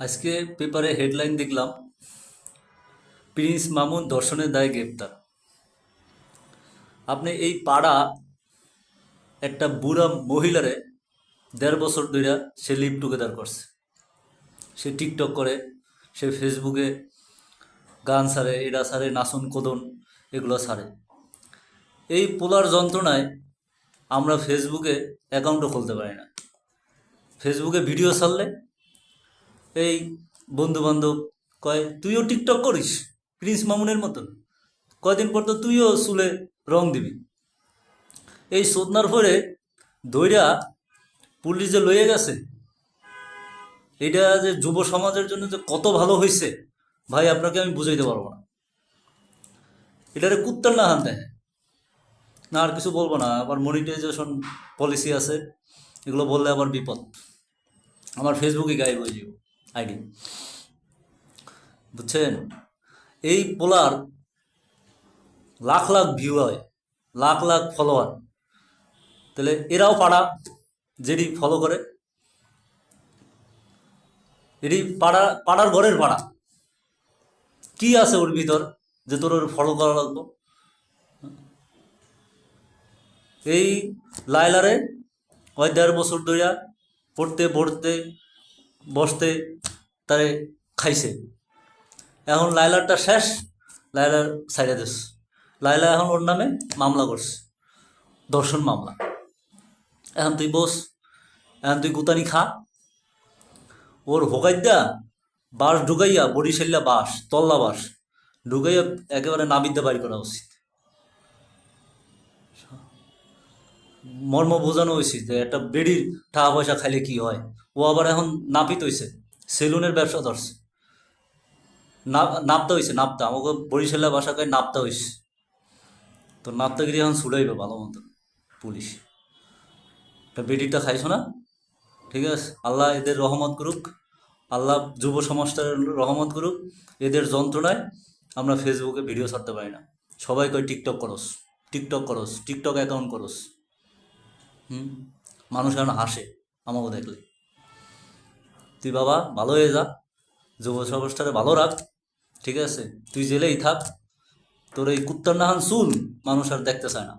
আজকে পেপারে হেডলাইন দেখলাম, প্রিন্স মামুন ধর্ষণের দায়ে গ্রেপ্তার। আপনি এই পাড়া একটা বুড়া মহিলারে ১.৫ বছর ধইরা সে লিভ টুগেদার করছে। সে টিকটক করে, সে ফেসবুকে গান ছাড়ে, এটা ছাড়ে, নাচন কোদন এগুলো ছাড়ে। এই পোলার যন্ত্রণায় আমরা ফেসবুকে অ্যাকাউন্টও খুলতে পারি না। ফেসবুকে ভিডিও ছাড়লে এই বন্ধু বান্ধব কয়, তুইও টিকটক করিস প্রিন্স মামুনের মতন, কয়দিন পর তো তুইও চুলে রং দিবি। এই সোদনার পরে দইরা পুলিশ যে লইয়ে গেছে, এটা যে যুব সমাজের জন্য যে কত ভালো হয়েছে ভাই, আপনাকে আমি বুঝাইতে পারবো না। এটারে কুত্তার না হান দেয় না, আর কিছু বলবো না। আবার মনিটাইজেশন পলিসি আছে, এগুলো বললে আবার বিপদ। আমার ফেসবুকে গায়েব হয়ে যাব আইডি, বুঝছেন? এই পোলার লাখ লাখ ভিউ হয়, লাখ লাখ ফলোয়ার। তাহলে এরাও পাড়া, যেটি ফলো করে, এটি পাড়া, পাড়ার ঘরের পাড়া। কি আছে ওর ভিতর যে তোর ওর ফলো করা লাগতো? এই লাইলারে ওই ১.৫ বছর ধইরা পড়তে পড়তে বসতে তারে খাইছে। এখন লাইলারটা শেষ, লাইলার সাইডে দিস। লাইলা এখন ওর নামে মামলা করছে, ধর্ষণ মামলা। এখন তুই বস, এখন তুই গুতানি খা। ওর হোকাইদা বাঁশ ঢুকাইয়া, বরিশাল্লা বাঁশ, তল্লা বাঁশ ঢুকাইয়া একেবারে নাবিদ্যা বাড়ি করা উচিত। মর্ম বোঝানো উচিত যে একটা বেডির টাকা পয়সা খাইলে কি হয়। ও আবার এখন নাপিত হইছে, সেলুনের ব্যবসা ধরছে। নাপতা হইছে, নাপতা, আমাকে বরিশাল্লা বাসা কয় নাপতা হইছে। তো নাপতাগিরি এখন ছুড়াইবে ভালো মতো পুলিশ। একটা বেডিটা খাইছো না, ঠিক আছে? আল্লাহ এদের রহমত করুক, আল্লাহ যুব সমাজটার রহমত করুক। এদের যন্ত্রণায় আমরা ফেসবুকে ভিডিও ছাড়তে পারি না। সবাই কয় টিকটক করস, টিকটক করস, টিকটক অ্যাকাউন্ট করস। মানুষ এখন হাসে আমাকে দেখলে। তুই বাবা ভালো হয়ে যা, যুব সমাজটারে ভালো রাখ, ঠিক আছে? তুই জেলেই থাক, তোর এই কুত্তার নাহান চুল মানুষ আর দেখতে চায় না।